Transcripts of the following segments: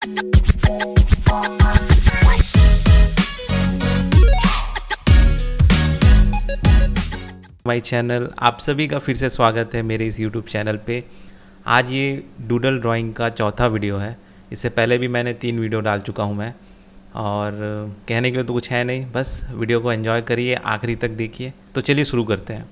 My channel, आप सभी का फिर से स्वागत है मेरे इस यूट्यूब चैनल पे। आज ये डूडल ड्राइंग का चौथा वीडियो है। इससे पहले भी मैंने 3 वीडियो डाल चुका हूँ मैं, और कहने के लिए तो कुछ है नहीं, बस वीडियो को एंजॉय करिए, आखिरी तक देखिए। तो चलिए शुरू करते हैं।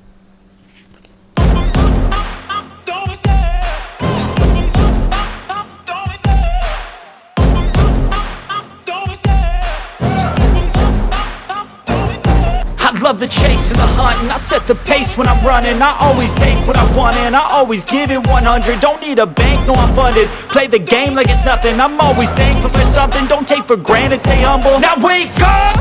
I love the chase and the hunt, and I set the pace when I'm running. I always take what I want and I always give it 100. Don't need a bank, no I'm funded. Play the game like it's nothing. I'm always thankful for something. Don't take for granted, stay humble. Now wake up,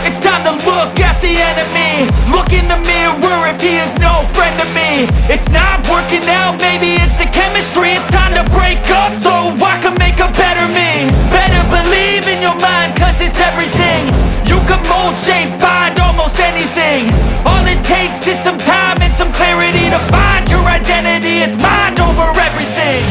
it's time to look at the enemy. Look in the mirror if he is no friend to me. It's not working out, maybe it's the chemistry. It's time to break up so I can make a better me. Better believe in your mind, cause it's everything. You can mold, shape, find almost anything. All it takes is some time and some clarity to find your identity. It's mind over everything.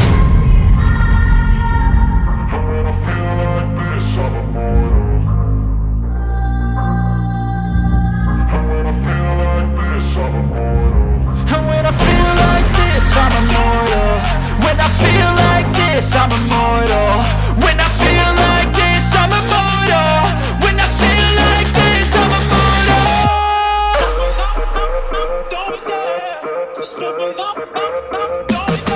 And when I feel like this, I'm immortal. When I feel like this, I'm immortal. When I feel like this, I'm immortal. When I feel like this, I'm immortal. Don't be scared. Just step it up. Don't be scared.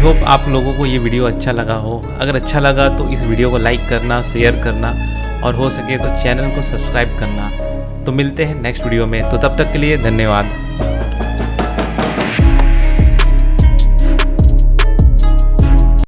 Hope आप लोगों को ये video अच्छा लगा हो। अगर अच्छा लगा तो इस वीडियो को लाइक करना, शेयर करना और हो सके तो चैनल को सब्सक्राइब करना। तो मिलते हैं नेक्स्ट वीडियो में, तो तब तक के लिए धन्यवाद।